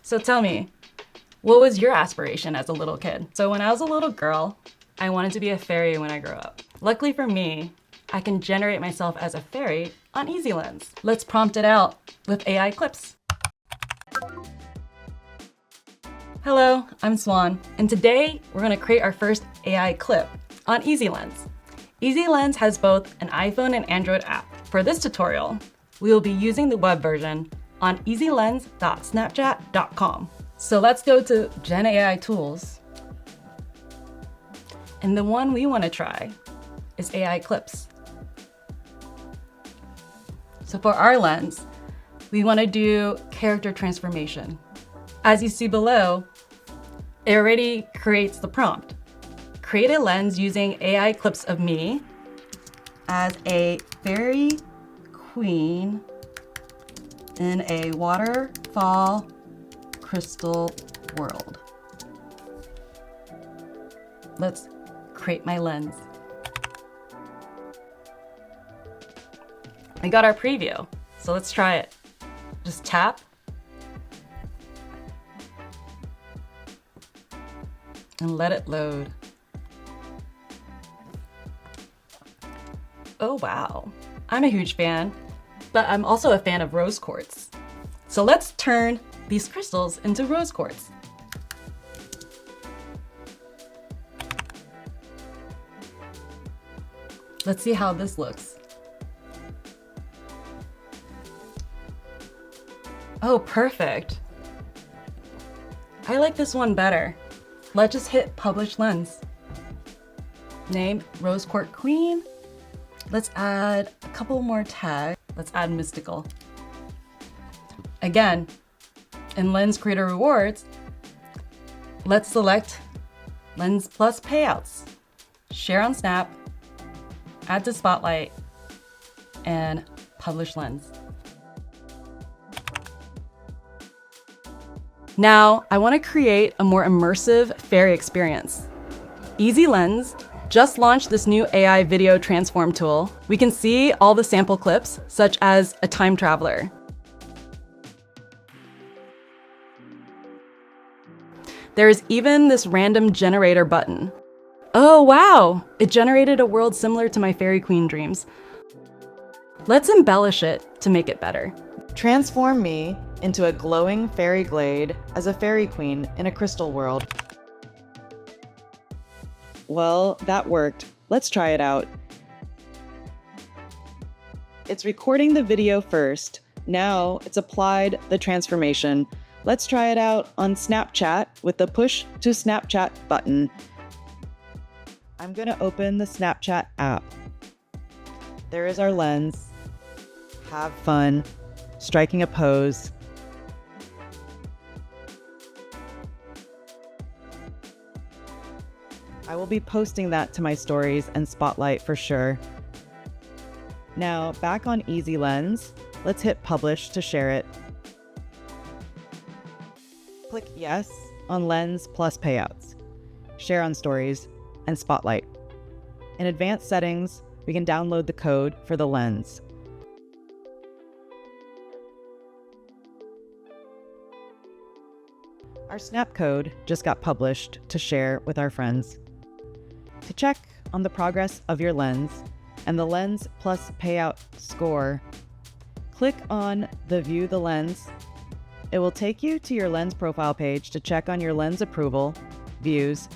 So tell me, what was your aspiration as a little kid? So when I was a little girl, I wanted to be a fairy when I grew up. Luckily for me, I can generate myself as a fairy on EasyLens. Let's prompt it out with AI clips. Hello, I'm Swan, and today we're gonna create our first AI clip on EasyLens. EasyLens has both an iPhone and Android app. For this tutorial, we will be using the web version on easylens.snapchat.com. So let's go to Gen AI Tools. And the one we want to try is AI Clips. So for our lens, we want to do character transformation. As you see below, it already creates the prompt. Create a lens using AI clips of me as a fairy queen in a waterfall crystal world. Let's create my lens. I got our preview, so let's try it. Just tap. And let it load. Oh wow, I'm a huge fan, but I'm also a fan of rose quartz. So let's turn these crystals into rose quartz. Let's see how this looks. Oh, perfect. I like this one better. Let's just hit Publish Lens. Name, Rose Quartz Queen. Let's add a couple more tags. Let's add mystical. Again, in Lens Creator Rewards, let's select Lens plus Payouts, share on Snap, add to Spotlight, and Publish Lens. Now, I want to create a more immersive fairy experience. EasyLens just launched this new AI video transform tool. We can see all the sample clips, such as a time traveler. There's even this random generator button. Oh wow, it generated a world similar to my fairy queen dreams. Let's embellish it to make it better. Transform me into a glowing fairy glade as a fairy queen in a crystal world. Well, that worked. Let's try it out. It's recording the video first. Now it's applied the transformation. Let's try it out on Snapchat with the push to Snapchat button. I'm gonna open the Snapchat app. There is our lens. Have fun, striking a pose. I will be posting that to my stories and Spotlight for sure. Now, back on EasyLens, let's hit Publish to share it. Click Yes on Lens plus Payouts, share on Stories, and Spotlight. In advanced settings, we can download the code for the lens. Our Snap code just got published to share with our friends. To check on the progress of your lens and the Lens plus Payout score, click on the View the Lens. It will take you to your lens profile page to check on your lens approval, views,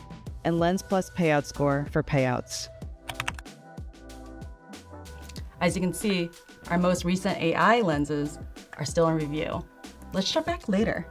and Lens plus Payout score for payouts. As you can see, our most recent AI lenses are still in review. Let's check back later.